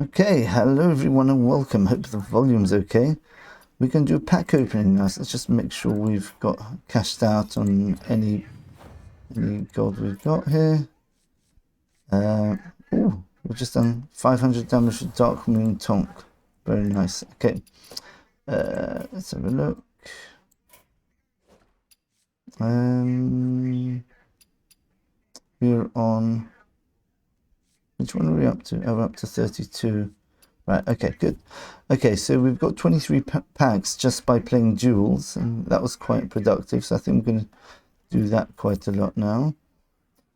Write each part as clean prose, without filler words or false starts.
Okay, hello everyone and welcome. Hope the volume's okay. We can do a pack opening now. So let's just make sure we've got cashed out on any gold we've got here. Ooh, we've just done 500 damage to Dark Moon Tonk. Very nice. Okay, let's have a look. We're on. Which one are we up to? Oh, we're up to 32. Right, okay, good. Okay, so we've got 23 packs just by playing duels, and that was quite productive, so I think we're going to do that quite a lot now.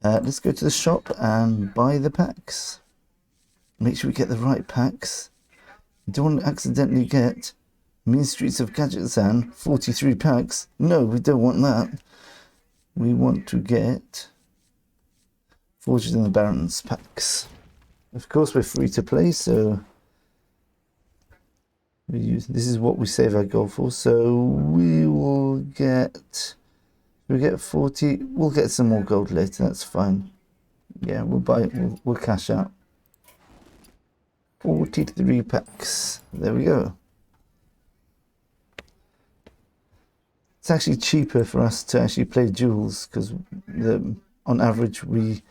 Let's go to the shop and buy the packs. Make sure we get the right packs. Don't want to accidentally get Mean Streets of Gadgetzan 43 packs. No, we don't want that. We want to get Forged in the Barrens packs. Of course, we're free to play, so this is what we save our gold for. So we will get 40. We'll get some more gold later. That's fine. Yeah, we'll buy it. We'll cash out 43 packs. There we go. It's actually cheaper for us to actually play duels because on average we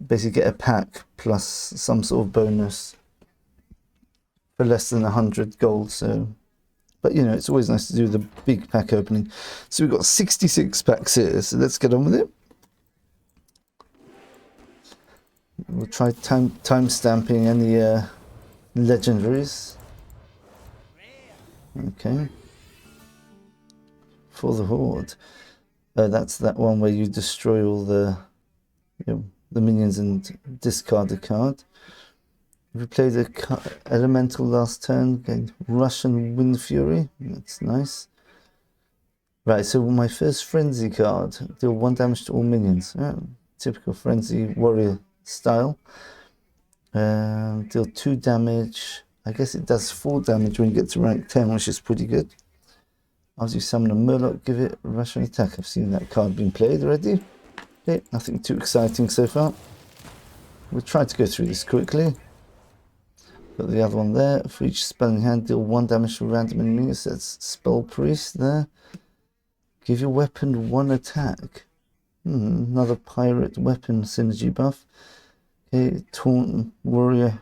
basically get a pack plus some sort of bonus for less than 100 gold. So, but you know, it's always nice to do the big pack opening. So we've got 66 packs here, so let's get on with it. We'll try time stamping any legendaries. Okay, for the Horde. That's that one where you destroy all the minions and discard a card. We played a elemental last turn, gained Russian Wind Fury. That's nice. Right, so my first frenzy card, deal 1 damage to all minions. Typical frenzy warrior style. Deal 2 damage. I guess it does 4 damage when you get to rank 10, which is pretty good. As you summon a Murloc, give it Russian attack. I've seen that card being played already. Okay, nothing too exciting so far. We'll try to go through this quickly. Got the other one there. For each spell in hand, deal 1 damage to random enemies. That's Spell Priest there. Give your weapon 1 attack. Another pirate weapon synergy buff. Okay, Taunt Warrior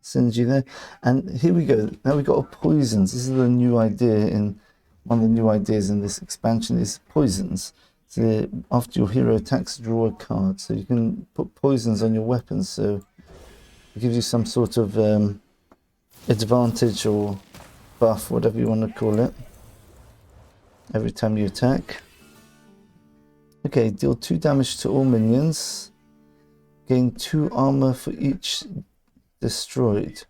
synergy there. And here we go. Now we've got a poisons. This is the new idea in one of the new ideas in this expansion is poisons. So after your hero attacks, draw a card. So you can put poisons on your weapons. So it gives you some sort of advantage or buff, whatever you want to call it, every time you attack. Okay, deal 2 damage to all minions. Gain 2 armor for each destroyed.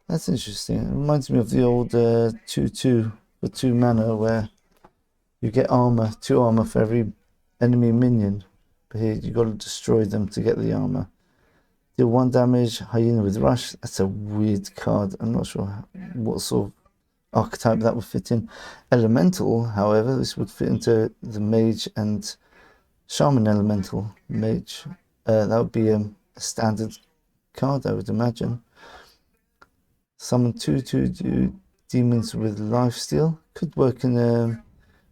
That's interesting. It reminds me of the old 2/2 for 2 mana where you get armor, 2 armor for every enemy minion. But here you got to destroy them to get the armor. Deal 1 damage, Hyena with Rush. That's a weird card. I'm not sure what sort of archetype that would fit in. Elemental, however, this would fit into the Mage and Shaman Elemental. Mage, that would be a standard card, I would imagine. Summon 2/2 demons with Lifesteal. Could work in the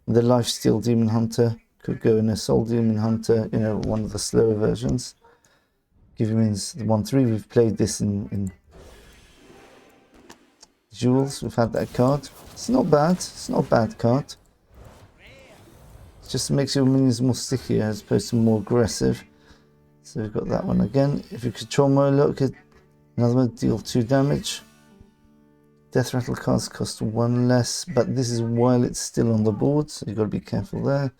Lifesteal Demon Hunter. Could go in a Soul Demon Hunter, you know, one of the slower versions. Give you means the 1/3. We've played this in duels. We've had that card. It's not bad. It's not a bad card. It just makes your minions more stickier as opposed to more aggressive. So we've got that one again. If you control Murloc, another one, deal 2 damage. Death Rattle cards cost 1 less, but this is while it's still on the board, so you've got to be careful there.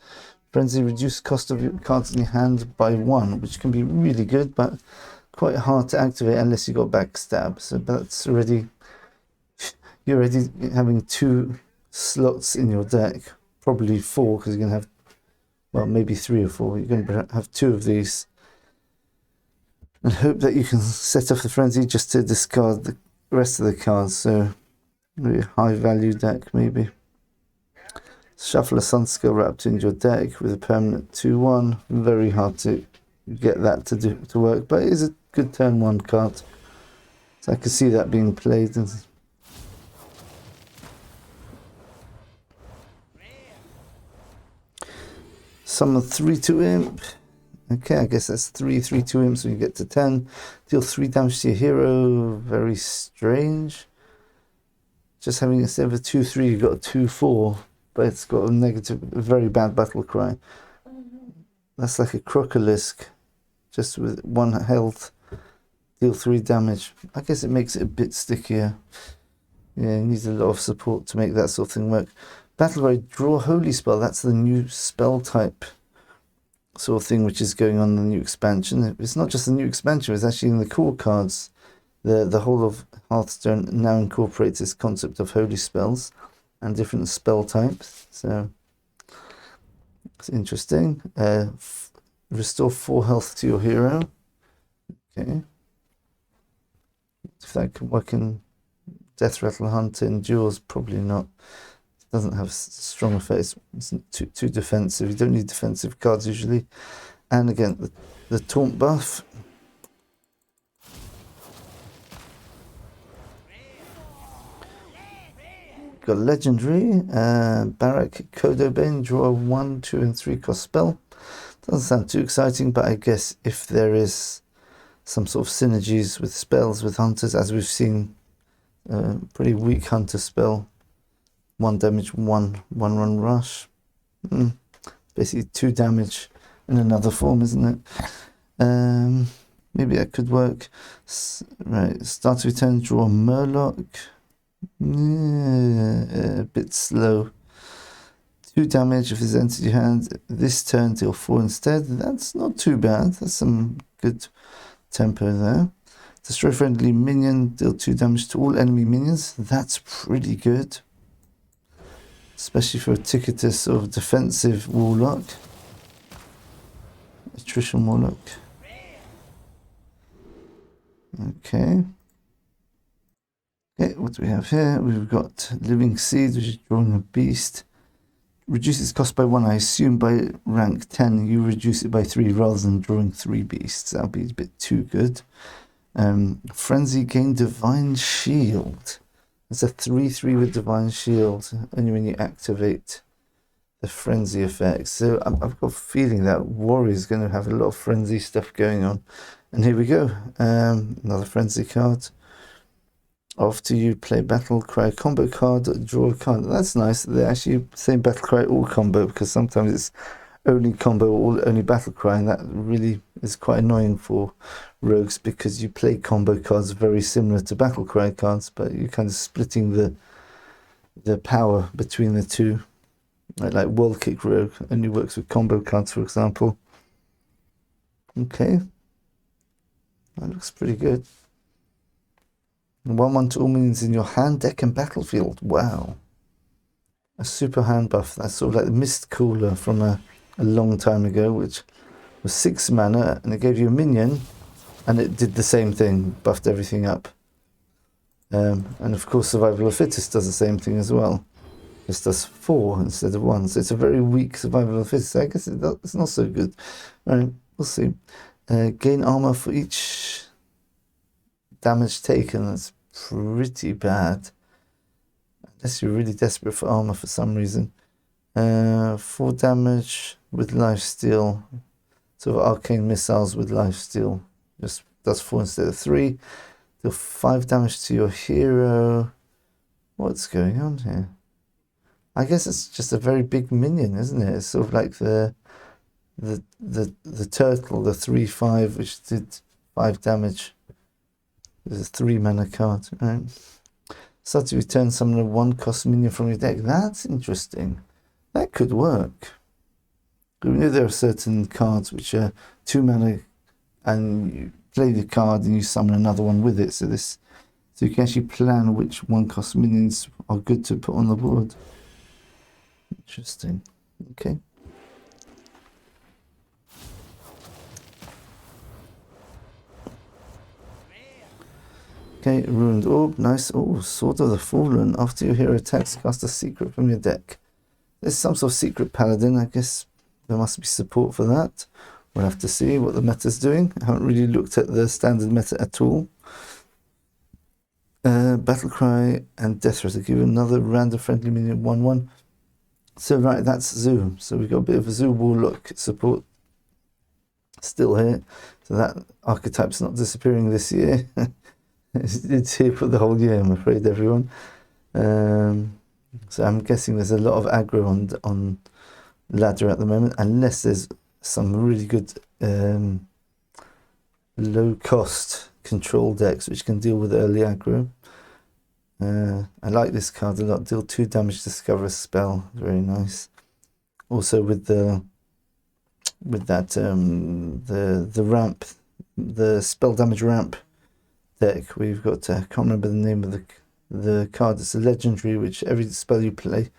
Frenzy, reduce cost of your cards in your hand by 1, which can be really good, but quite hard to activate unless you got backstab. So that's already, you're already having 2 slots in your deck, probably 4 because you're going to have, well, maybe 3 or 4. You're going to have 2 of these, and hope that you can set off the frenzy just to discard the rest of the cards. So really high value deck maybe. Shuffle a Sunscale Raptor into your deck with a permanent 2/1. Very hard to get that to work, but it is a good turn 1 card. So I can see that being played. And summon 3/2 imp. Okay, I guess that's 3/2 imps when you get to 10. Deal 3 damage to your hero. Very strange. Just having instead of a 2/3, you've got a 2/4, but it's got a negative, very bad battle cry. That's like a Crocolisk, just with 1 health. Deal 3 damage. I guess it makes it a bit stickier. Yeah, it needs a lot of support to make that sort of thing work. Battle cry, draw holy spell. That's the new spell type sort of thing which is going on in the new expansion. It's not just the new expansion, it's actually in the core cards. The whole of Hearthstone now incorporates this concept of holy spells and different spell types. So it's interesting. Restore 4 health to your hero. Okay. If that can work in Death Rattle Hunter and Duels, probably not. It doesn't have strong effects. It's too defensive. You don't need defensive cards usually. And again, the taunt buff. Got legendary, Barak, Kodobane, draw 1, 2, and 3 cost spell. Doesn't sound too exciting, but I guess if there is some sort of synergies with spells with hunters, as we've seen, pretty weak hunter spell, 1 damage, 1 run rush. Basically 2 damage in another form, isn't it? Maybe that could work. Right, start to return, draw a Murloc. A bit slow. 2 damage if it's entered your hand. This turn deal 4 instead. That's not too bad. That's some good tempo there. Destroy friendly minion, deal 2 damage to all enemy minions. That's pretty good. Especially for a ticketed sort of defensive warlock. Attrition warlock. Okay. Okay, what do we have here? We've got Living Seed, which is drawing a beast. Reduce its cost by 1. I assume by rank 10 you reduce it by 3 rather than drawing 3 beasts. That'll be a bit too good. Frenzy, gain Divine Shield. It's a 3/3 with Divine Shield, only when you activate the Frenzy effect. So I've got a feeling that Warrior is going to have a lot of Frenzy stuff going on. And here we go. Another Frenzy card. After you play Battle Cry combo card, draw a card. That's nice. They're actually saying Battle Cry all combo, because sometimes it's only combo or only Battle Cry, and that really is quite annoying for rogues, because you play combo cards very similar to Battle Cry cards, but you're kind of splitting the power between the two. Like World Kick Rogue only works with combo cards, for example. Okay. That looks pretty good. 1/1 to all minions in your hand, deck, and battlefield. Wow. A super hand buff. That's sort of like the Mist Cooler from a long time ago, which was 6 mana, and it gave you a minion, and it did the same thing, buffed everything up. And of course, Survival of the Fittest does the same thing as well. This does 4 instead of 1, so it's a very weak Survival of the Fittest. I guess it's not so good. All right, we'll see. Gain armor for each damage taken. That's pretty bad, unless you're really desperate for armor for some reason. 4 damage with lifesteal, sort of arcane missiles with lifesteal, just does 4 instead of 3. Deal 5 damage to your hero. What's going on here? I guess it's just a very big minion, isn't it? It's sort of like the turtle, the 3/5, which did 5 damage. There's a 3 mana card, right? Start to return summon a 1 cost minion from your deck. That's interesting. That could work. We know there are certain cards which are 2 mana, and you play the card and you summon another one with it. So you can actually plan which 1 cost minions are good to put on the board. Interesting. Okay. Okay, Ruined Orb, nice. Oh, Sword of the Fallen. After your hero attacks, cast a secret from your deck. There's some sort of secret paladin. I guess there must be support for that. We'll have to see what the meta's doing. I haven't really looked at the standard meta at all. Battle Cry and Death Rattle give another random friendly minion 1/1. So right, that's Zoo. So we've got a bit of a Zoo Warlock support still here. So that archetype's not disappearing this year. It's here for the whole year, I'm afraid, everyone. So I'm guessing there's a lot of aggro on ladder at the moment, unless there's some really good low cost control decks which can deal with early aggro. I like this card a lot. Deal 2 damage, discover a spell. Very nice. Also with that the ramp, the spell damage ramp deck, we've got I can't remember the name of the card. It's a legendary, which every spell you play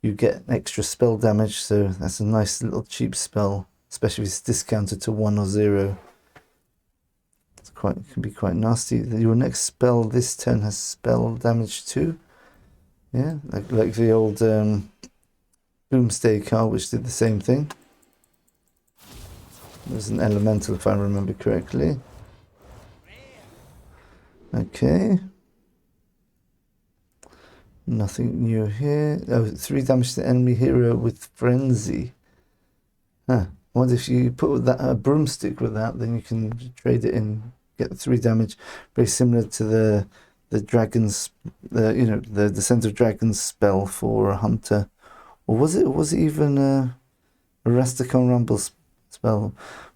you get extra spell damage, so that's a nice little cheap spell, especially if it's discounted to 1 or 0. It can be quite nasty. Your next spell this turn has spell damage too. Yeah, like the old Boomstay card, which did the same thing. It was an elemental, if I remember correctly. Okay. Nothing new here. Oh, 3 damage to the enemy hero with Frenzy. Huh. I wonder if you put that a broomstick with that, then you can trade it in, get the 3 damage. Very similar to the dragons, the Descent of Dragons spell for a hunter. Or was it even a Rastakhan Rumble spell,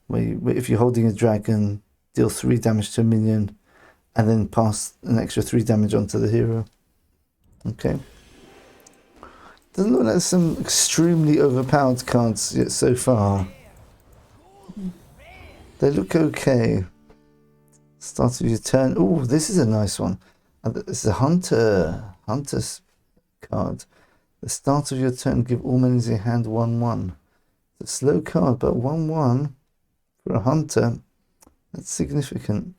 where if you're holding a dragon, deal 3 damage to a minion, and then pass an extra 3 damage onto the hero. Okay. Doesn't look like some extremely overpowered cards yet so far. They look okay. Start of your turn. Oh, this is a nice one. This is a hunter's card. The start of your turn, give all minions in your hand 1/1. It's a slow card, but 1/1 for a hunter, that's significant.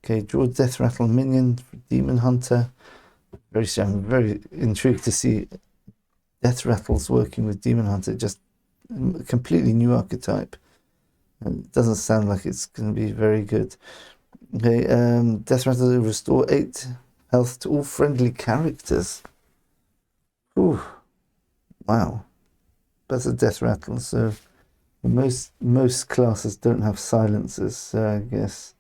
Okay, draw Death Rattle minion for Demon Hunter. I'm very intrigued to see Death Rattles working with Demon Hunter. Just a completely new archetype. And it doesn't sound like it's going to be very good. Okay, Death Rattle restore 8 health to all friendly characters. Ooh, wow. That's a Death Rattle, so most classes don't have silencers, so I guess.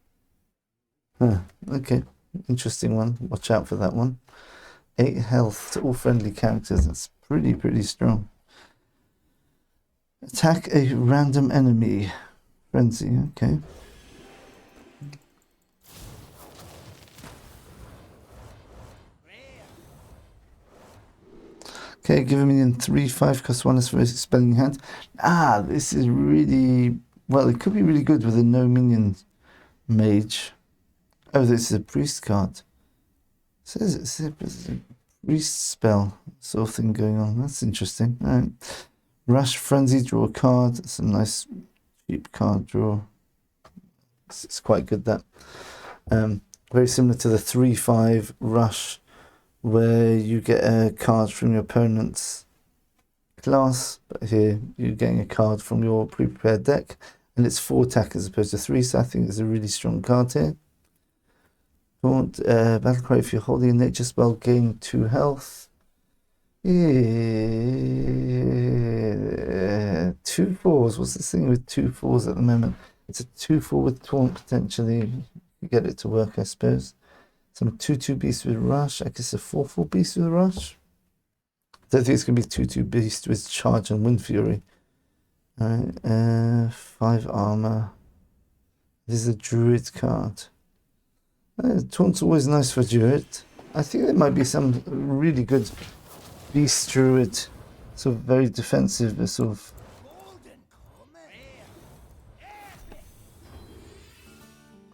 Huh, okay, interesting one. Watch out for that one. 8 health to all friendly characters. That's pretty strong. Attack a random enemy. Frenzy, okay. Okay, give a minion 3/5, cost 1 as for spell in your hand. Ah, this is really, well, it could be really good with a no minion mage. Oh, this is a priest card. It's a priest spell sort of thing going on. That's interesting. All right. Rush Frenzy, draw a card. It's a nice cheap card draw. It's quite good, that. Very similar to the 3/5 Rush, where you get a card from your opponent's class, but here you're getting a card from your pre-prepared deck, and it's 4 attack as opposed to 3, so I think it's a really strong card here. Battle Cry, if you're holding a nature spell, gain 2 health. Yeah. 2 4s. What's this thing with 2 4s at the moment? It's a 2/4 with taunt potentially. You get it to work, I suppose. Some 2/2 beast with rush. I guess a 4/4 beast with rush. I don't think it's gonna be 2/2 beast with charge and wind fury. Alright, 5 armor. This is a druid card. Taunt's always nice for druid. I think there might be some really good beast druid, sort of very defensive, but sort of.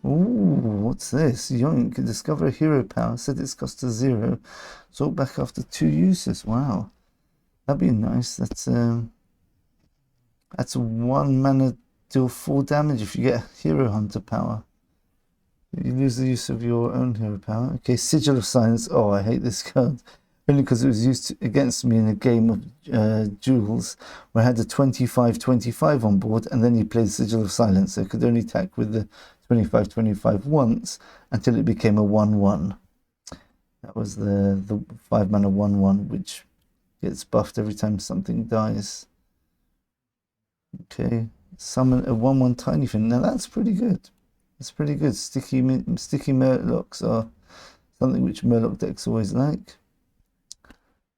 Ooh, what's this? Yoink, can discover a hero power, set its cost to 0, sort back after 2 uses. Wow, that'd be nice. That's 1 mana, deal 4 damage if you get hero hunter power. You lose the use of your own hero power. Okay, Sigil of Silence. Oh, I hate this card. Only because it was used against me in a game of duels where I had a 25/25 on board, and then he played Sigil of Silence, so I could only attack with the 25/25 once until it became a 1/1. That was the 5 mana 1/1, which gets buffed every time something dies. Okay, summon a 1/1 tiny thing. Now that's pretty good. That's pretty good. Sticky Murlocs are something which Murloc decks always like.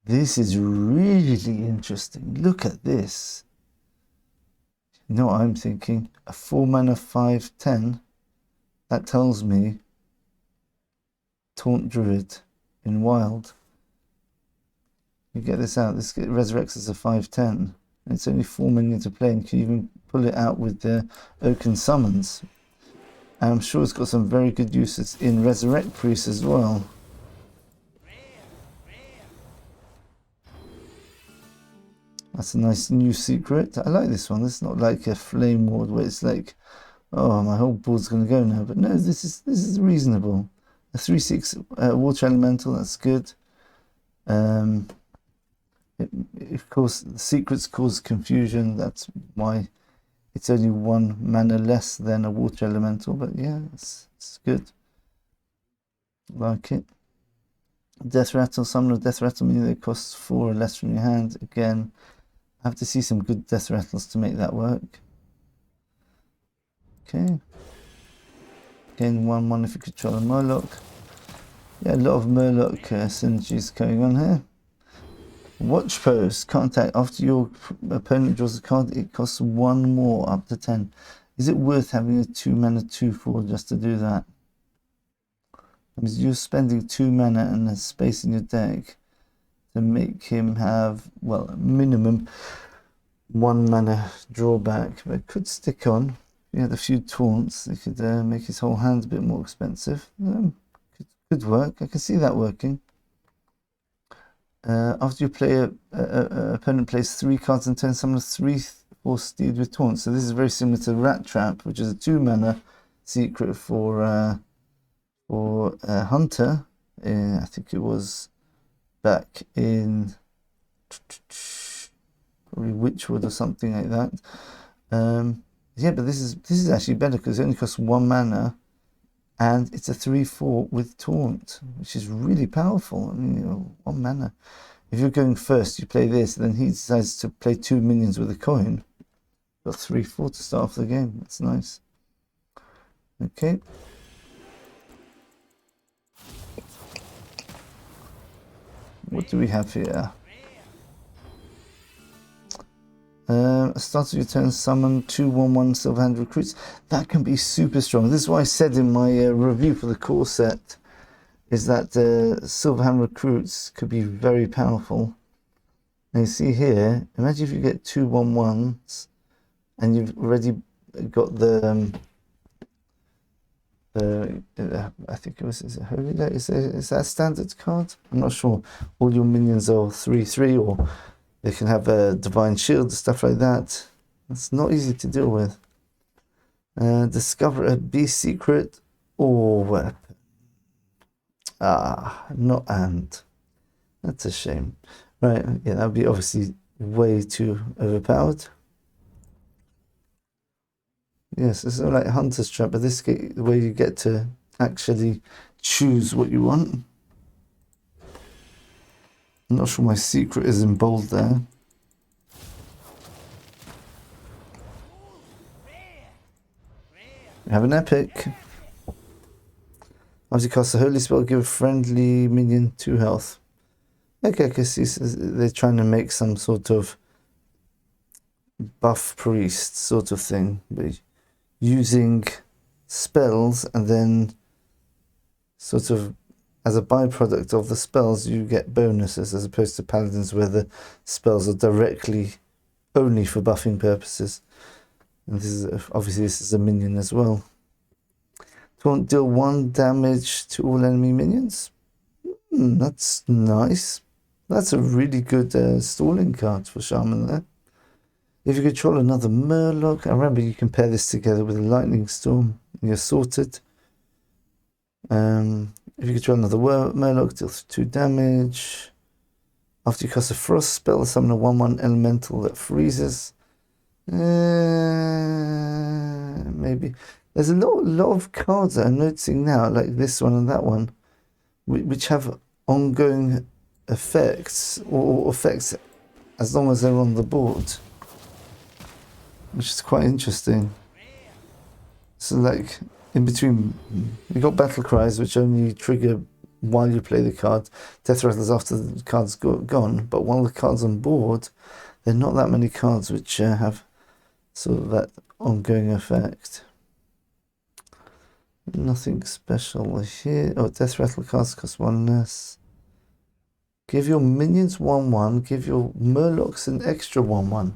This is really interesting. Look at this. You know what I'm thinking? A 4 mana 5/10. That tells me Taunt Druid in Wild. You get this out. This resurrects as a 5/10. It's only 4 minions to play, and you can even pull it out with the Oaken Summons. And I'm sure it's got some very good uses in Resurrect Priest as well. That's a nice new secret. I like this one. It's not like a Flame Ward where it's like, oh, my whole board's going to go now. But no, this is reasonable. A 3/6 Water Elemental, that's good. Of course, the secrets cause confusion. That's why it's only 1 mana less than a Water Elemental. But yeah, it's good. Like it. Death Rattle, summon a Death Rattle, meaning it costs 4 or less from your hand. Again, I have to see some good Death Rattles to make that work. Okay. Again, 1/1 if you control a Murloc. Yeah, a lot of Murloc synergies going on here. Watch Post. Contact. After your opponent draws a card, it costs 1 more, up to 10. Is it worth having a 2 mana 2/4 just to do that? Because you're spending 2 mana and a space in your deck to make him have, well, a minimum 1 mana drawback. But it could stick on. If you had a few taunts, it could make his whole hand a bit more expensive. Could work. I can see that working. After you play opponent plays 3 cards in turn, summon a 3/4 steed with taunt. So this is very similar to Rat Trap, which is a 2 mana secret for Hunter. I think it was back in probably Witchwood or something like that. Yeah, but this is actually better because it only costs 1 mana. And it's a 3/4 with taunt, which is really powerful. I mean, 1 mana. If you're going first, you play this, then he decides to play 2 minions with a coin. Got 3/4 to start off the game. That's nice. Okay. What do we have here? Start of your turn, summon 2 1/1 Silverhand Recruits. That can be super strong. This is what I said in my review for the core set, is that Silverhand Recruits could be very powerful. Now you see here, imagine if you get 2 1/1s and you've already got the I think it was, is it Holy Light? Is that a standard card? I'm not sure. All your minions are 3/3, or they can have a Divine Shield, stuff like that. It's not easy to deal with. Discover a beast secret or weapon. Not and. That's a shame. Right, yeah, that would be obviously way too overpowered. Yes, it's like Hunter's Trap, but this is where you get to actually choose what you want. I'm not sure my secret is in bold there. We have an epic. After you cast a holy spell, give a friendly minion 2 health. Okay, I can see they're trying to make some sort of buff priest sort of thing, but using spells, and then sort of as a byproduct of the spells you get bonuses, as opposed to paladins where the spells are directly only for buffing purposes. And this is obviously this is a minion as well. Taunt, deal 1 damage to all enemy minions. That's nice. That's a really good stalling card for Shaman there. If you control another Murloc, I remember you can pair this together with a Lightning Storm and you're sorted. If you control another Murloc, deal 2 damage. After you cast a Frost spell, summon a 1/1 elemental that freezes. Maybe. There's a lot of cards that I'm noticing now, like this one and that one, which have ongoing effects or effects as long as they're on the board, which is quite interesting. So like in between, you got battle cries which only trigger while you play the card, death rattles after the card's gone, but while the card's on board, there are not that many cards which have sort of that ongoing effect. Nothing special here. Oh, death rattle cards cost 1 less. Give your minions 1/1, give your Murlocs an extra 1/1.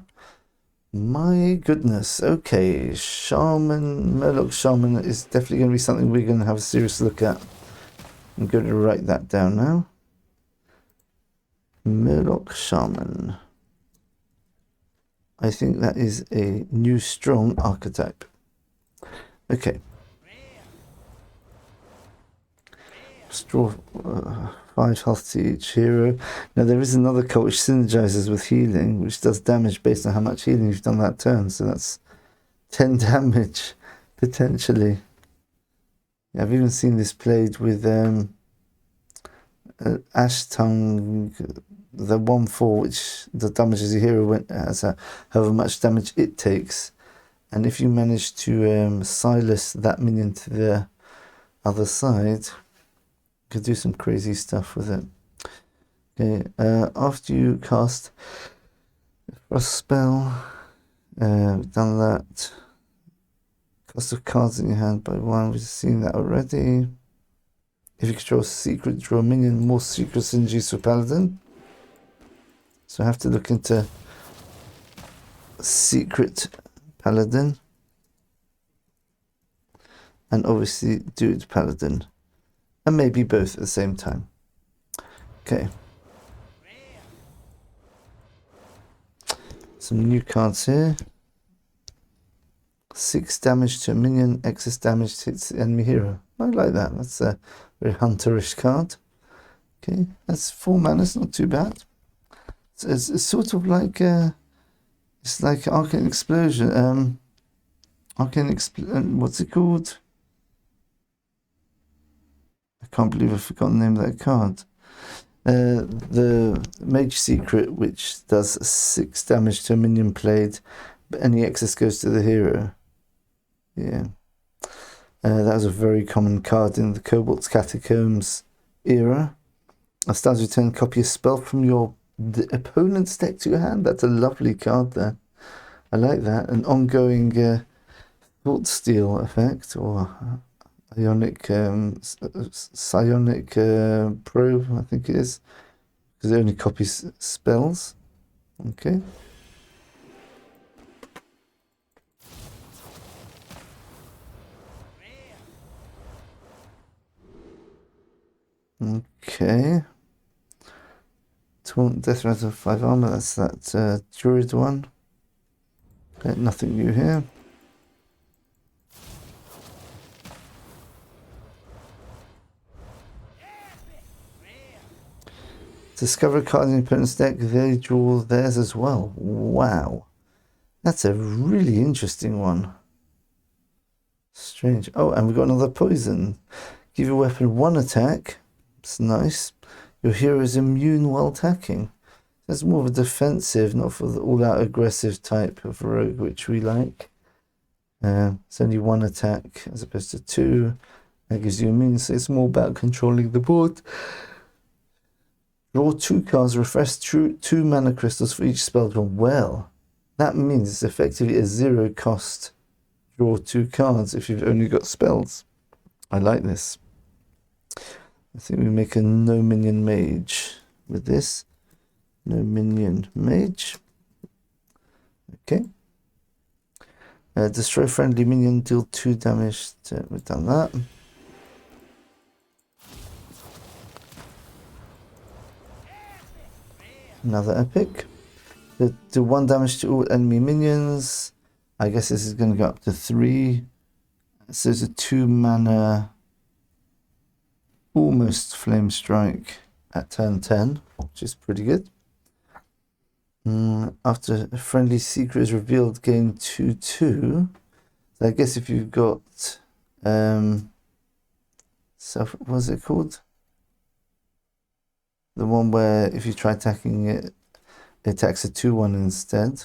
My goodness. Okay, Shaman, Murloc Shaman is definitely going to be something we're going to have a serious look at. I'm going to write that down now. Murloc Shaman. I think that is a new strong archetype. Okay. Straw 5 health to each hero. Now there is another cult which synergizes with healing, which does damage based on how much healing you've done that turn. So that's 10 damage potentially. I've even seen this played with Ash Tongue, the 1/4, which the damages a hero has however much damage it takes, and if you manage to silence that minion to the other side, you could do some crazy stuff with it. Okay, after you cast a spell, we've done that. Cost of cards in your hand by 1, we've seen that already. If you control a secret, draw a minion, more secret synergies for Paladin. So I have to look into secret Paladin. And obviously Dude Paladin. And maybe both at the same time. Okay. Some new cards here. 6 damage to a minion, excess damage hits the enemy hero. I like that. That's a very hunterish card. Okay, that's 4 mana. It's not too bad. It's sort of like it's like Arcane Explosion. What's it called? I can't believe I've forgotten the name of that card. The Mage Secret, which does 6 damage to a minion played, but any excess goes to the hero. Yeah. That was a very common card in the Cobalt's Catacombs era. A star's return, copy a spell from the opponent's deck to your hand. That's a lovely card there. I like that. An ongoing Thought Steal effect, or Ionic Psionic Probe, I think it is, because it only copies spells. Okay. Okay. Taunt, Death Rattle, 5 armor. That's that Druid one. Okay, nothing new here. Discover a card in your opponent's deck, they draw theirs as well. Wow. That's a really interesting one. Strange. Oh, and we've got another poison. Give your weapon 1 attack. It's nice. Your hero is immune while attacking. That's more of a defensive, not for the all-out aggressive type of rogue, which we like. It's only 1 attack as opposed to 2. That gives you immune, so it's more about controlling the board. Draw 2 cards, refresh 2 mana crystals for each spell drawn. Well, that means it's effectively a 0 cost. Draw 2 cards if you've only got spells. I like this. I think we make a no minion mage with this. No minion mage. Okay. Destroy friendly minion, deal 2 damage. We've done that. Another epic. Do 1 damage to all enemy minions. I guess this is going to go up to 3. So it's a 2 mana almost flame strike at turn 10, which is pretty good. After a friendly secret is revealed, gain 2/2. So I guess if you've got what's it called? The one where if you try attacking it, it attacks a 2/1 instead.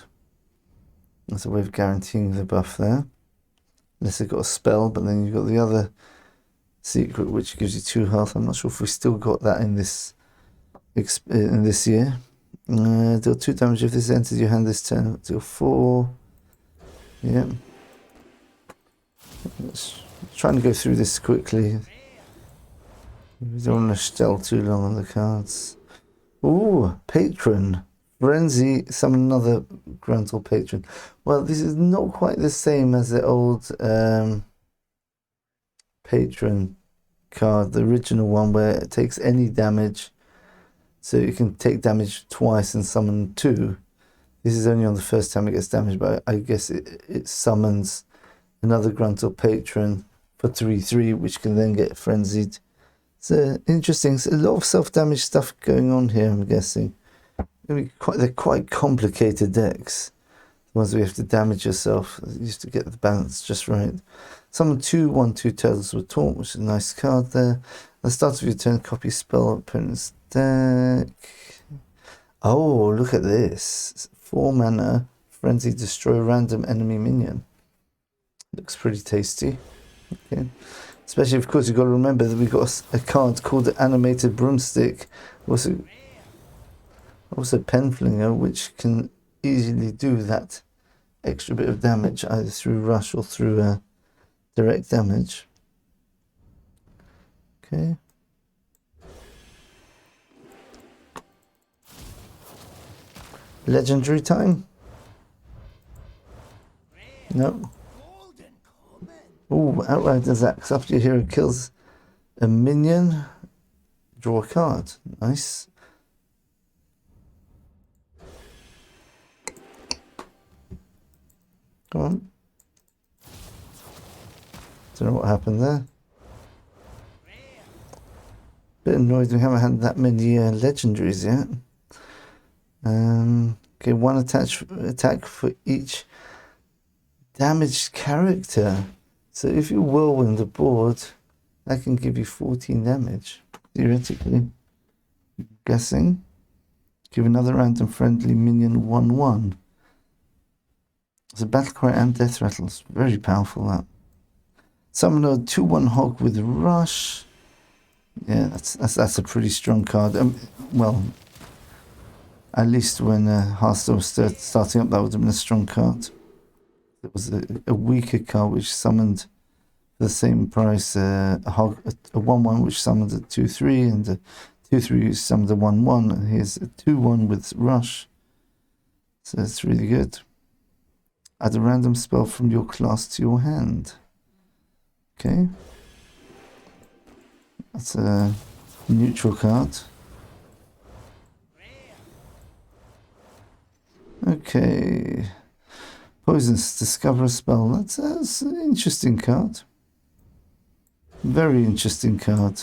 That's a way of guaranteeing the buff there. Unless they've got a spell, but then you've got the other secret which gives you 2 health. I'm not sure if we still got that in this year. Deal 2 damage if this enters your hand this turn. Deal 4. Yeah. Trying to go through this quickly. We don't want to stall too long on the cards. Ooh, Patron. Frenzy, summon another Gruntle Patron. Well, this is not quite the same as the old Patron card, the original one where it takes any damage. So you can take damage twice and summon 2. This is only on the first time it gets damaged, but I guess it summons another Gruntle Patron for 3/3, which can then get frenzied. So interesting. So a lot of self-damage stuff going on here, I'm guessing. They're quite complicated decks. The ones where you have to damage yourself. You have to get the balance just right. Summon 2 1/2 turtles with taunt, which is a nice card there. At the start of your turn, copy spell opponent's deck. Oh, look at this. 4 mana, frenzy, destroy random enemy minion. Looks pretty tasty. Okay. Especially, of course, you've got to remember that we've got a card called the Animated Broomstick. Also Penflinger, which can easily do that extra bit of damage, either through rush or through direct damage. Okay. Legendary time? No. Oh, Outrider's Axe. After your hero kills a minion, draw a card. Nice. Come on. Don't know what happened there. Bit annoyed we haven't had that many legendaries yet. Okay, 1 attack for each damaged character. So if you whirlwind the board, that can give you 14 damage, theoretically. I'm guessing. Give another random friendly minion 1/1. It's a battle cry and death rattles. Very powerful, that. Summon a 2/1 hog with rush. Yeah, that's a pretty strong card. Well, at least when Hearthstone was starting up, that would have been a strong card. There was a weaker card which summoned for the same price a 1/1 which summoned a 2/3, and a 2/3 which summoned a 1/1. And here's a 2/1 with rush. So it's really good. Add a random spell from your class to your hand. Okay. That's a neutral card. Okay. Poisons, discover a spell. That's an interesting card. Very interesting card.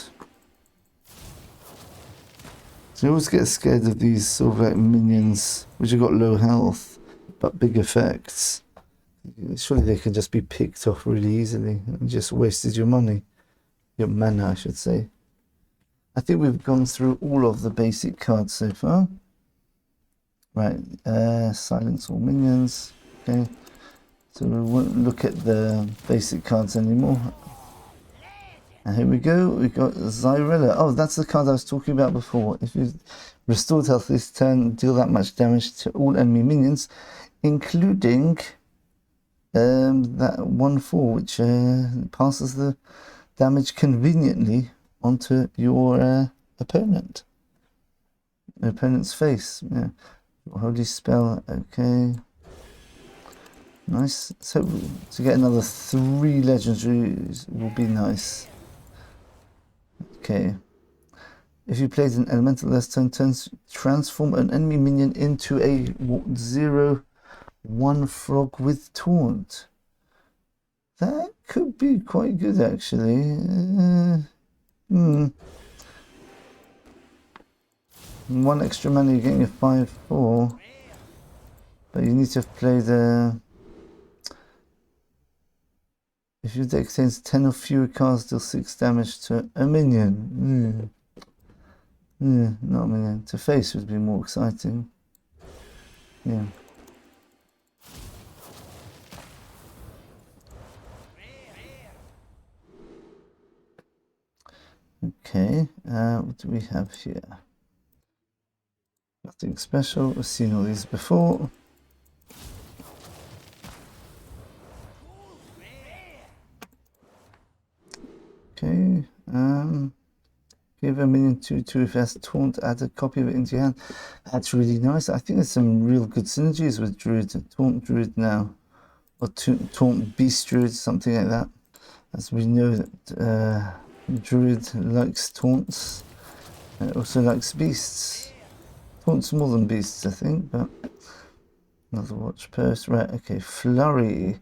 So you always get scared of these sort of like minions which have got low health but big effects. Surely they can just be picked off really easily and just wasted your money. Your mana, I should say. I think we've gone through all of the basic cards so far. Right, silence all minions. Okay, so we won't look at the basic cards anymore. And here we go, we've got Xyrella. Oh, that's the card I was talking about before. If you restored health this turn, deal that much damage to all enemy minions, including that 1/4, which passes the damage conveniently onto your opponent's face. Yeah. Holy spell. Okay. Nice. So to get another 3 legendaries will be nice. Okay. If you played an elemental last turn, transform an enemy minion into a 0/1 frog with taunt. That could be quite good, actually. 1 extra mana, you're getting a 5/4. But you need to have played if your deck contains 10 or fewer cards, deal 6 damage to a minion. Yeah, not a million. To face would be more exciting. Yeah. Okay, what do we have here? Nothing special. We've seen all these before. Okay, give a minion to if it has taunt, add a copy of it into your hand. That's really nice. I think there's some real good synergies with Druid, Taunt Druid now, or Taunt Beast Druid, something like that. As we know that Druid likes taunts, and it also likes beasts. Taunts more than beasts, I think, but another watch post. Right, okay, Flurry.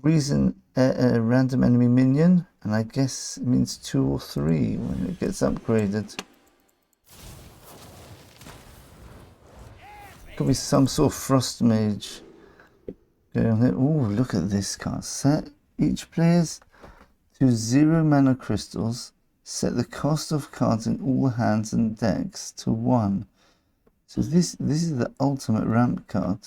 Reason a random enemy minion, and I guess it means 2 or 3 when it gets upgraded. Could be some sort of frost mage going on there. Oh, look at this card. Set each player's to 0 mana crystals. Set the cost of cards in all hands and decks to 1. So this is the ultimate ramp card.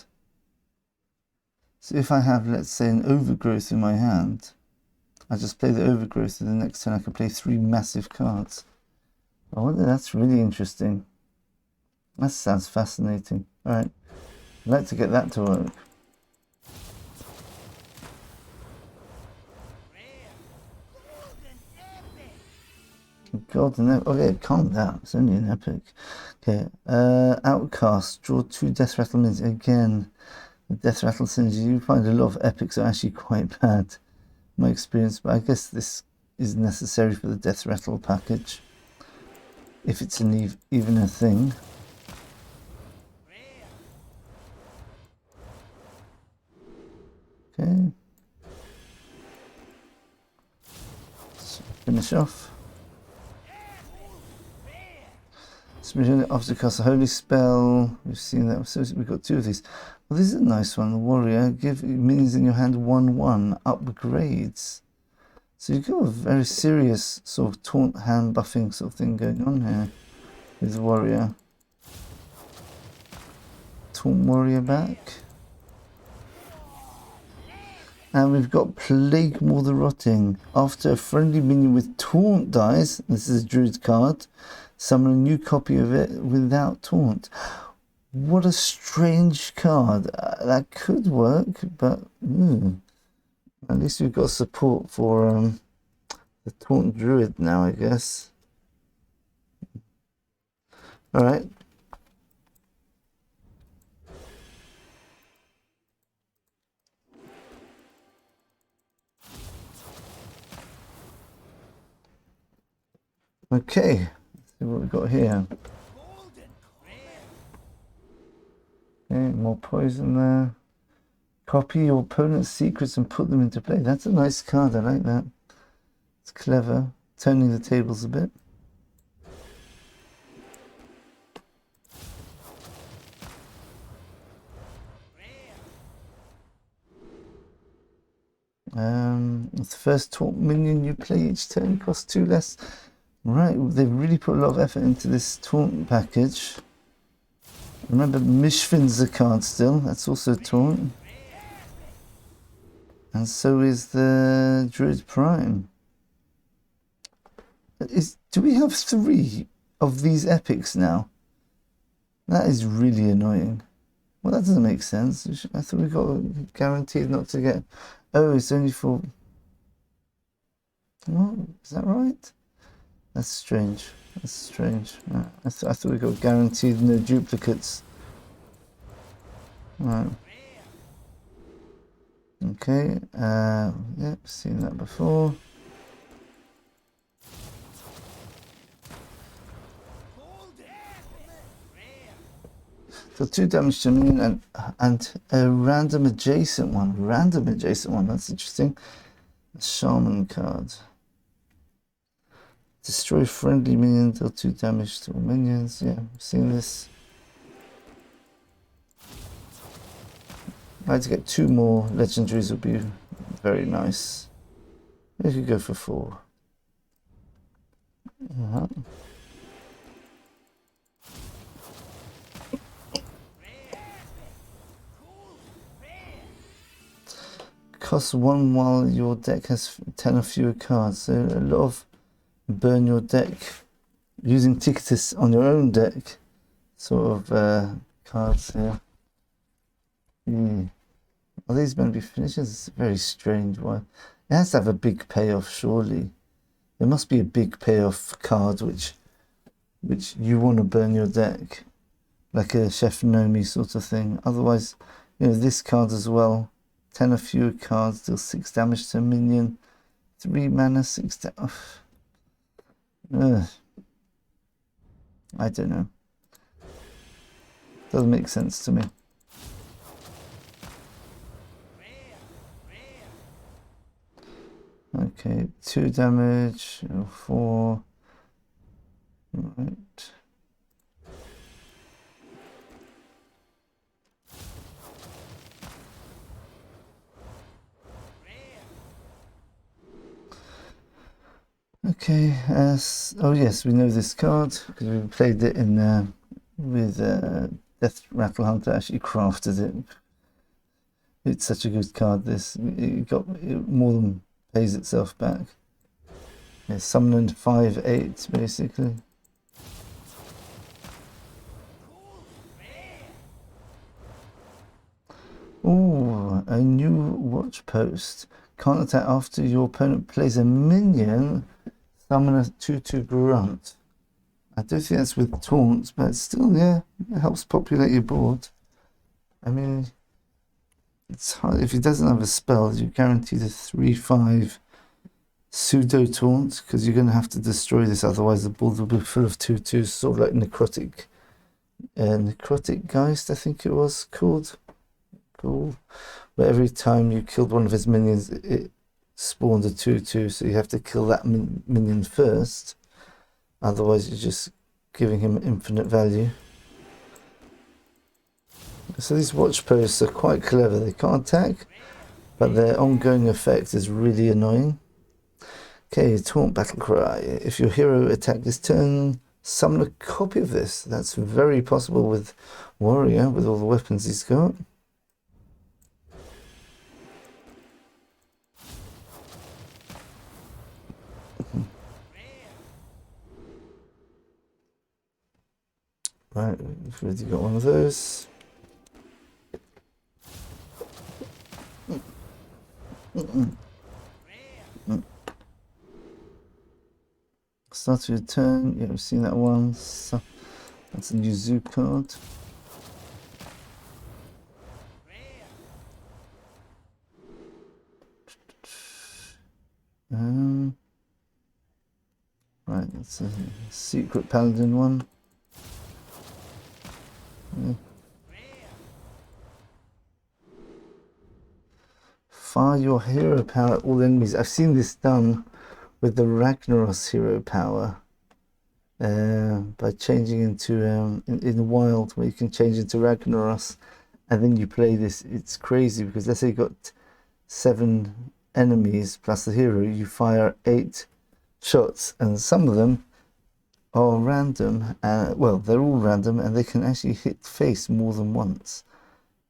So if I have, let's say, an overgrowth in my hand, I just play the overgrowth, and the next turn I can play 3 massive cards. I wonder, that's really interesting. That sounds fascinating. Alright, I'd like to get that to work. Golden epic. Okay, calm down. It's only an epic. Okay, Outcast. Draw 2 Death Rattle minions. Again, the Death Rattle synergy. You find a lot of epics are actually quite bad, my experience, but I guess this is necessary for the Death Rattle package, if it's even a thing. Okay. Let's finish off. After cast a holy spell. We've seen that. So we've got 2 of these. Well, this is a nice one. The warrior. Give minions in your hand 1/1 upgrades. So you've got a very serious sort of taunt hand buffing sort of thing going on here with the warrior. Taunt warrior back. And we've got Plague Maw the Rotting. After a friendly minion with taunt dies, this is a druid card, summon a new copy of it without taunt. What a strange card. That could work, but at least we've got support for the taunt druid now, I guess. Alright. Okay, let's see what we've got here. Okay, more poison there. Copy your opponent's secrets and put them into play. That's a nice card, I like that. It's clever, turning the tables a bit. It's the first taunt minion you play each turn, costs 2 less. Right, they've really put a lot of effort into this taunt package. Remember, Mishfin's a card still, that's also taunt. And so is the Druid Prime. Do we have 3 of these epics now? That is really annoying. Well, that doesn't make sense. I thought we got guaranteed not to get... Oh, it's only for... Oh, is that right? That's strange. That's strange. I thought we got guaranteed no duplicates. Right. Okay. Yep, seen that before. So 2 damage to minion and a random adjacent one. Random adjacent one. That's interesting. A shaman card. Destroy friendly minion, deal 2 damage to all minions. Yeah, I've seen this. I'd like to get 2 more legendaries, would be very nice. We could go for 4. costs 1 while your deck has 10 or fewer cards. So a lot of burn your deck using Ticketus on your own deck sort of cards here. Are these meant to be finishes? It's a very strange one. It has to have a big payoff, surely. There must be a big payoff for cards which you want to burn your deck, like a Chef Nomi sort of thing. Otherwise, you know, this card as well, 10 or fewer cards, deal 6 damage to a minion, 3 mana, 6 damage. I don't know. Doesn't make sense to me. Okay, 2 damage, 4. Right. Okay, oh yes, we know this card because we played it in with Death Rattle Hunter. Actually crafted it. It's such a good card. It more than pays itself back. Yeah, summoned 5/8 basically. Oh, a new watch post. Can't attack after your opponent plays a minion. Summon a 2/2 grunt. I don't think that's with taunts, but still, yeah, it helps populate your board. I mean, it's hard. If he doesn't have a spell, you're guaranteed a 3/5 pseudo taunt because you're going to have to destroy this, otherwise the board will be full of 2/2s, sort of like necrotic Geist, I think it was called. Cool. But every time you killed one of his minions, it spawned a 2/2, so you have to kill that minion first. Otherwise, you're just giving him infinite value. So these watch posts are quite clever. They can't attack, but their ongoing effect is really annoying. Okay, Taunt Battle Cry. If your hero attacked this turn, summon a copy of this. That's very possible with Warrior, with all the weapons he's got. Right, we've already got one of those. Start your turn. Yeah, we've seen that one. So that's a new zoo card. Right, that's a secret paladin one. Yeah. Fire your hero power at all enemies. I've seen this done with the Ragnaros hero power by changing into in the wild, where you can change into Ragnaros, and then you play this. It's crazy because let's say you got 7 enemies plus the hero, you fire 8 shots, and some of them are random. Well, they're all random, and they can actually hit face more than once.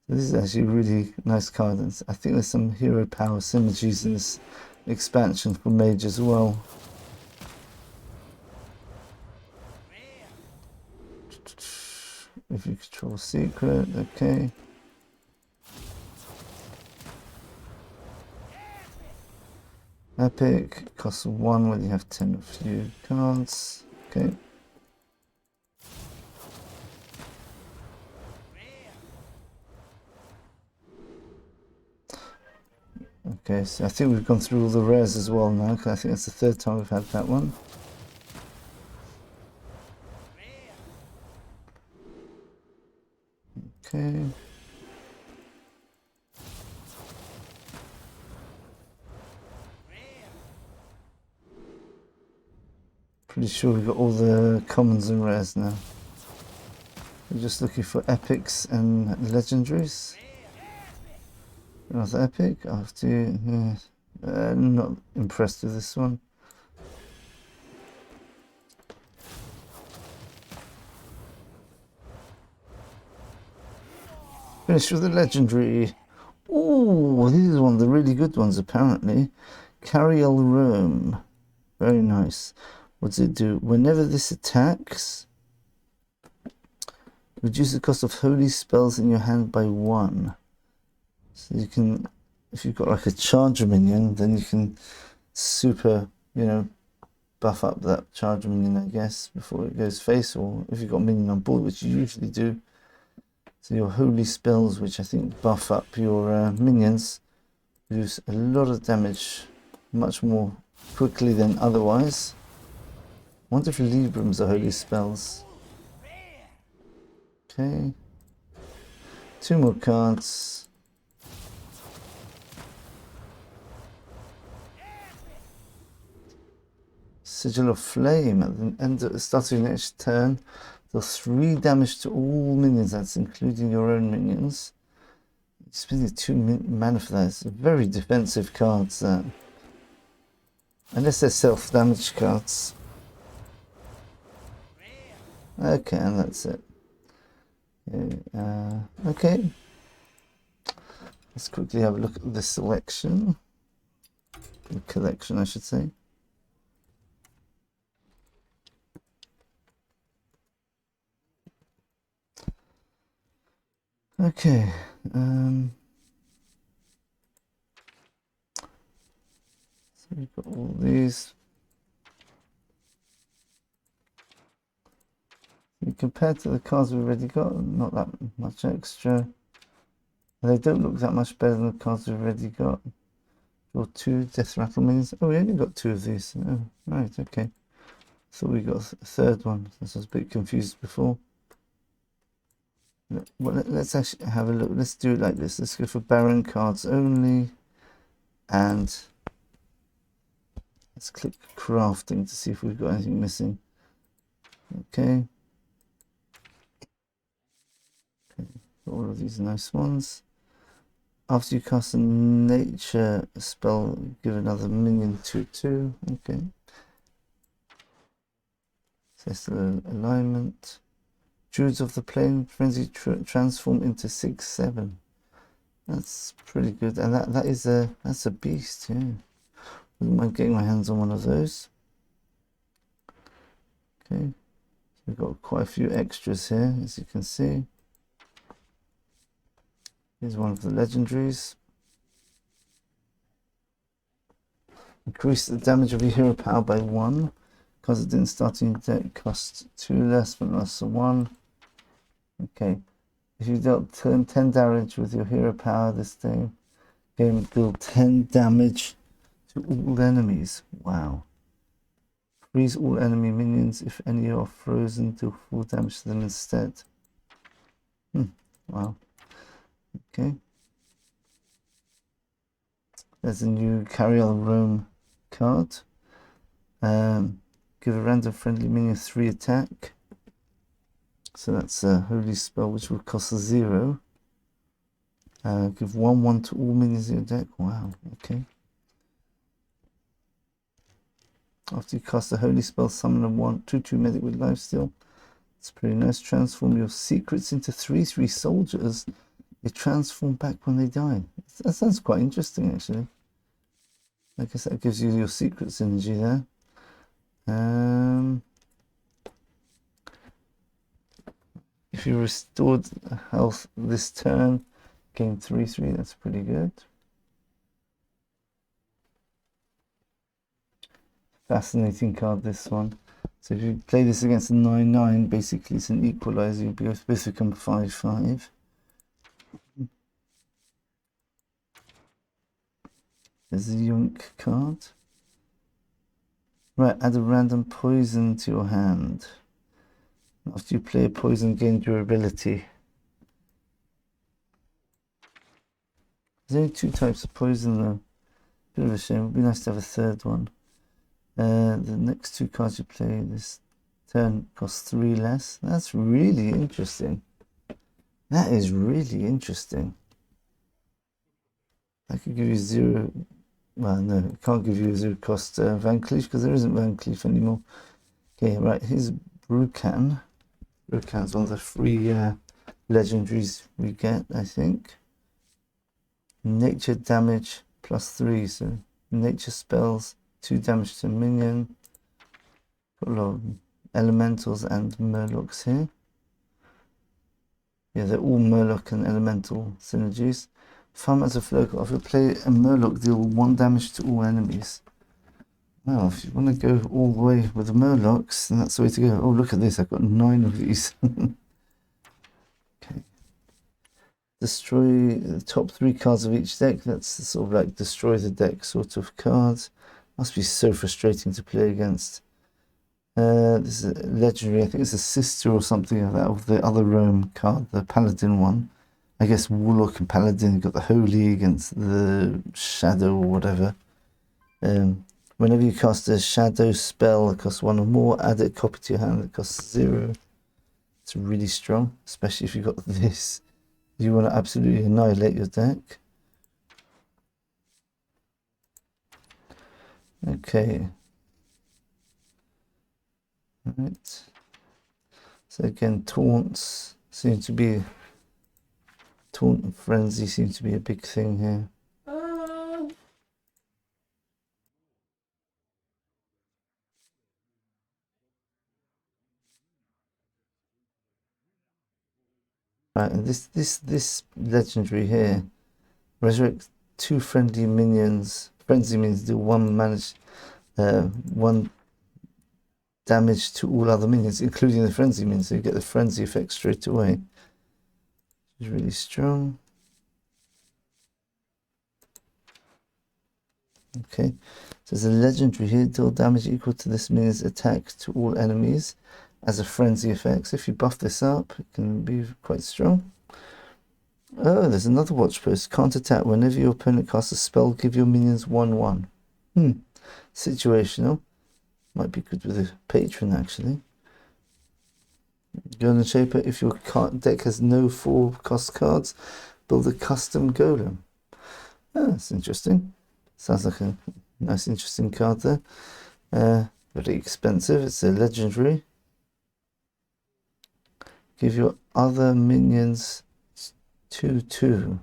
So this is actually a really nice card. And I think there's some hero power synergies in this expansion for Mage as well. If you control secret, okay. Epic, costs 1 when you have 10 of few cards. Okay. Okay, so I think we've gone through all the rares as well now, because I think that's the 3rd time we've had that one. Okay. Pretty sure we've got all the commons and rares now. We're just looking for epics and legendaries. Another epic after not impressed with this one. Finish with the legendary. Oh, this is one of the really good ones, apparently. Cariel Roame. Very nice. What does it do? Whenever this attacks, reduce the cost of holy spells in your hand by 1. So you can, if you've got like a charger minion, then you can super, you know, buff up that charger minion, I guess, before it goes face, or if you've got a minion on board, which you usually do. So your holy spells, which I think buff up your minions, reduce a lot of damage much more quickly than otherwise. I wonder if Librams are holy spells. Okay. 2 more cards. Sigil of Flame. At the end of the start of your next turn, deal 3 damage to all minions. That's including your own minions. You're spending 2 mana for that. It's very defensive cards, that. Unless they're self-damage cards. Okay, and that's it. Okay. Let's quickly have a look at the selection. The collection, I should say. Okay. So we've got all these. Compared to the cards we've already got, not that much extra. They don't look that much better than the cards we've already got. Draw 2 Death Rattle minions. Oh, we only got 2 of these. Oh, right, okay. Thought we got a third one. I was a bit confused before. Well, let's actually have a look. Let's do it like this. Let's go for Baron cards only. And let's click crafting to see if we've got anything missing. Okay. All of these nice ones. After you cast a nature spell, give another minion 2/2. Okay. Celestial alignment. Druids of the Plane, frenzy transform into 6/7. That's pretty good, and that's a beast. Yeah, wouldn't mind getting my hands on one of those. Okay, so we've got quite a few extras here, as you can see. Here's one of the legendaries. Increase the damage of your hero power by 1. Because it didn't start in deck, cost 2 less, but that's a 1. Okay. If you dealt 10 damage with your hero power this game deal 10 damage to all enemies. Wow. Freeze all enemy minions if any are frozen, deal 4 damage to them instead. Wow. Okay. There's a new Cariel Roame card. Give a random friendly minion 3 attack. So that's a holy spell which will cost 0. Give 1/1 to all minions in your deck. Wow, okay. After you cast a holy spell, summon a 1/2/2 medic with lifesteal. It's pretty nice. Transform your secrets into 3/3 soldiers. They transform back when they die. That sounds quite interesting, actually. I guess that gives you your secrets energy there. If you restored health this turn, gain 3/3. That's pretty good. Fascinating card, this one. So if you play this against a 9/9, basically it's an equalizer. You'll be supposed to become 5/5. There's a Yunk card. Right, add a random poison to your hand. After you play a poison, gain durability. There's only 2 types of poison though. Bit of a shame. It would be nice to have a third one. The next 2 cards you play this turn cost 3 less. That's really interesting. That is really interesting. I could give you 0. Well, no, it can't give you a 0 cost Van Cleef because there isn't Van Cleef anymore. Okay, right, here's Brucan. Brucan's one of the free legendaries we get, I think. nature damage +3, so nature spells, 2 damage to minion. Got a lot of elementals and murlocs here. Yeah, they're all murloc and elemental synergies. Farm as a flurgle. If you play a murloc, deal 1 damage to all enemies. Well, if you want to go all the way with the murlocs, then that's the way to go. Oh, look at this, I've got 9 of these. Okay. Destroy the top 3 cards of each deck. That's sort of like destroy the deck sort of cards. Must be so frustrating to play against. This is a legendary, I think it's a sister or something like that of the other Roame card, the Paladin one. I guess Warlock and Paladin got the Holy against the Shadow or whatever. Whenever you cast a Shadow spell that costs 1 or more, add a copy to your hand that costs 0. It's really strong, especially if you've got this. You want to absolutely annihilate your deck. Okay. Right. So again, taunts seem to be, taunt and frenzy seems to be a big thing here. Right, and this legendary here, resurrect 2 friendly minions. Frenzy means do 1 damage to all other minions, including the frenzy minions, so you get the frenzy effect straight away. It's really strong. Okay, so there's a legendary here, deal damage equal to this minion's attack to all enemies as a frenzy effect. So if you buff this up, it can be quite strong. Oh, there's another watch post. Can't attack. Whenever your opponent casts a spell, give your minions 1/1. Situational. Might be good with a patron, actually. Golden Shaper. If your deck has no 4-cost cards, build a custom golem. Oh, that's interesting. Sounds like a nice, interesting card there. Very expensive. It's a legendary. Give your other minions 2/2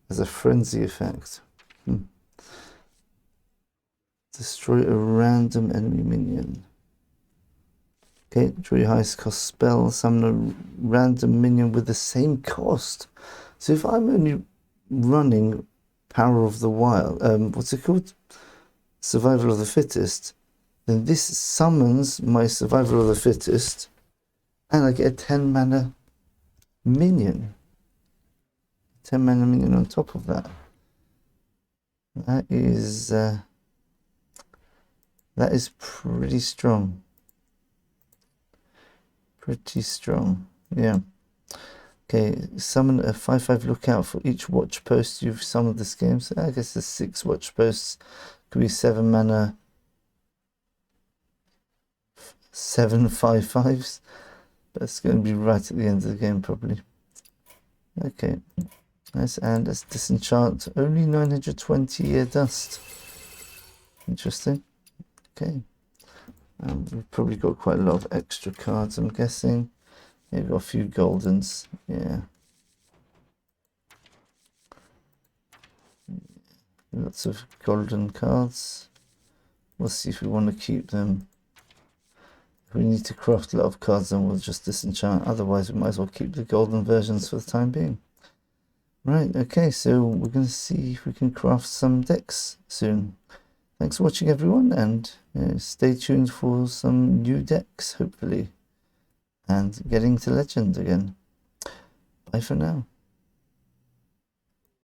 as a frenzy effect. Destroy a random enemy minion. Okay, draw your highest cost spell, summon a random minion with the same cost. So if I'm only running Power of the Wild, what's it called? Survival of the Fittest, then this summons my Survival of the Fittest, and I get a 10 mana minion. 10 mana minion on top of that. That is pretty strong. Pretty strong, yeah. Okay, summon a 5/5 lookout for each watch post you've summoned this game. So I guess there's 6 watch posts. Could be 7 mana, 7 5/5s. But it's going to be right at the end of the game, probably. Okay, nice. And let's disenchant. Only 920 year dust. Interesting. Okay. We've probably got quite a lot of extra cards, I'm guessing. Yeah, we've got a few goldens. Yeah. Lots of golden cards. We'll see if we want to keep them. If we need to craft a lot of cards, then we'll just disenchant. Otherwise, we might as well keep the golden versions for the time being. Right, okay, so we're going to see if we can craft some decks soon. Thanks for watching, everyone, and stay tuned for some new decks, hopefully, and getting to Legend again. Bye for now.